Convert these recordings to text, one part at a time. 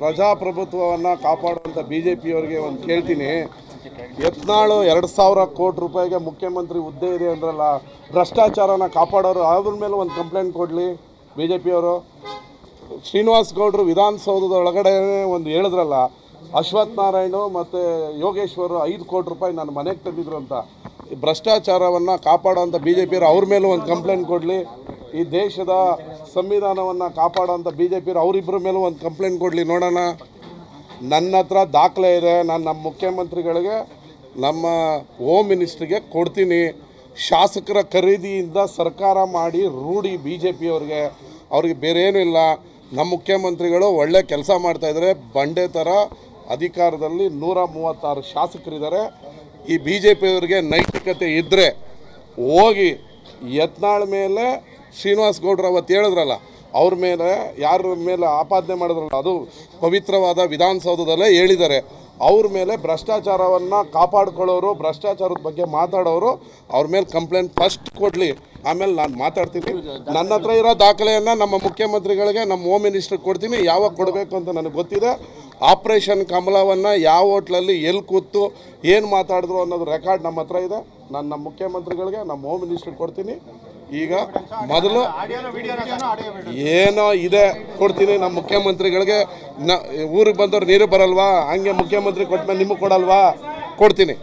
ಪ್ರಜಾಪ್ರಭುತ್ವವನ್ನು ಕಾಪಾಡುವಂಥ BJPಯವರಿಗೆ ಒಂದು ಕೇಳ್ತೀನಿ. ಯತ್ನಾಳು 2,000 ಕೋಟಿ ರೂಪಾಯಿಗೆ ಮುಖ್ಯಮಂತ್ರಿ ಹುದ್ದೆ ಇದೆ ಅಂದ್ರಲ್ಲ, ಭ್ರಷ್ಟಾಚಾರನ ಕಾಪಾಡೋರು ಅವ್ರ ಮೇಲೆ ಒಂದು ಕಂಪ್ಲೇಂಟ್ ಕೊಡಲಿ BJPಯವರು. ಶ್ರೀನಿವಾಸ್ ಗೌಡರು ವಿಧಾನಸೌಧದ ಒಳಗಡೆ ಒಂದು ಹೇಳಿದ್ರಲ್ಲ, ಅಶ್ವಥ್ ನಾರಾಯಣ ಮತ್ತು ಯೋಗೇಶ್ವರು 5 ಕೋಟಿ ರೂಪಾಯಿ ನನ್ನ ಮನೆಗೆ ತಂದಿದ್ರು ಅಂತ. ಭ್ರಷ್ಟಾಚಾರವನ್ನು ಕಾಪಾಡೋಂಥ BJPಯವರು ಅವ್ರ ಮೇಲೂ ಒಂದು ಕಂಪ್ಲೇಂಟ್ ಕೊಡಲಿ. ಈ ದೇಶದ ಸಂವಿಧಾನವನ್ನು ಕಾಪಾಡೋಂಥ BJPಯವರು ಅವರಿಬ್ಬರ ಮೇಲೂ ಒಂದು ಕಂಪ್ಲೇಂಟ್ ಕೊಡಲಿ, ನೋಡೋಣ. ನನ್ನ ಹತ್ರ ದಾಖಲೆ ಇದೆ, ನಾನು ನಮ್ಮ ಮುಖ್ಯಮಂತ್ರಿಗಳಿಗೆ ನಮ್ಮ ಹೋಮ್ ಮಿನಿಸ್ಟ್ರಿಗೆ ಕೊಡ್ತೀನಿ. ಶಾಸಕರ ಖರೀದಿಯಿಂದ ಸರ್ಕಾರ ಮಾಡಿ ರೂಢಿ BJPಯವ್ರಿಗೆ, ಅವ್ರಿಗೆ ಬೇರೆ ಏನೂ ಇಲ್ಲ. ನಮ್ಮ ಮುಖ್ಯಮಂತ್ರಿಗಳು ಒಳ್ಳೆ ಕೆಲಸ ಮಾಡ್ತಾಯಿದ್ದಾರೆ. ಬಂಡೆ ಥರ ಅಧಿಕಾರದಲ್ಲಿ 136 ಶಾಸಕರಿದ್ದಾರೆ. ಈ BJPಯವರಿಗೆ ನೈತಿಕತೆ ಇದ್ದರೆ ಹೋಗಿ ಯತ್ನಾಳ್ ಮೇಲೆ ಶ್ರೀನಿವಾಸ್ ಗೌಡ್ರು ಅವತ್ತು ಹೇಳಿದ್ರಲ್ಲ, ಅವ್ರ ಮೇಲೆ ಯಾರ ಮೇಲೆ ಆಪಾದನೆ ಮಾಡಿದ್ರಲ್ಲ, ಅದು ಪವಿತ್ರವಾದ ವಿಧಾನಸೌಧದಲ್ಲೇ ಹೇಳಿದ್ದಾರೆ. ಅವ್ರ ಮೇಲೆ ಭ್ರಷ್ಟಾಚಾರವನ್ನು ಕಾಪಾಡ್ಕೊಳ್ಳೋರು, ಭ್ರಷ್ಟಾಚಾರದ ಬಗ್ಗೆ ಮಾತಾಡೋರು, ಅವ್ರ ಮೇಲೆ ಕಂಪ್ಲೇಂಟ್ ಫಸ್ಟ್ ಕೊಡಲಿ, ಆಮೇಲೆ ನಾನು ಮಾತಾಡ್ತೀನಿ. ನನ್ನ ಹತ್ರ ಇರೋ ದಾಖಲೆಯನ್ನು ನಮ್ಮ ಮುಖ್ಯಮಂತ್ರಿಗಳಿಗೆ, ನಮ್ಮ ಹೋಮ್ ಮಿನಿಸ್ಟ್ರಿಗೆ ಕೊಡ್ತೀನಿ. ಯಾವಾಗ ಕೊಡಬೇಕು ಅಂತ ನನಗೆ ಗೊತ್ತಿದೆ. ಆಪ್ರೇಷನ್ ಕಮಲವನ್ನು ಯಾವ ಹೋಟ್ಲಲ್ಲಿ ಎಲ್ಲಿ ಕೂತು ಏನು ಮಾತಾಡಿದ್ರು ಅನ್ನೋದು ರೆಕಾರ್ಡ್ ನಮ್ಮ ಹತ್ರ ಇದೆ. ನಾನು ನಮ್ಮ ಮುಖ್ಯಮಂತ್ರಿಗಳಿಗೆ, ನಮ್ಮ ಹೋಮ್ ಮಿನಿಸ್ಟ್ರಿಗೆ ಕೊಡ್ತೀನಿ. ಈಗ ಮೊದಲು ಏನೋ ಇದೆ ಕೊಡ್ತೀನಿ ನಮ್ಮ ಮುಖ್ಯಮಂತ್ರಿಗಳಿಗೆ. ಊರಿಗೆ ಬಂದವ್ರು ನೀರು ಬರಲ್ವಾ, ಹಂಗೆ ಮುಖ್ಯಮಂತ್ರಿ ಕೊಟ್ಮೇಲೆ ನಿಮಗೆ ಕೊಡಲ್ವಾ, ಕೊಡ್ತೀನಿ.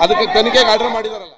ಅದಕ್ಕೆ ತನಿಖೆಗೆ ಆರ್ಡರ್ ಮಾಡಿದಾರಲ್ಲ,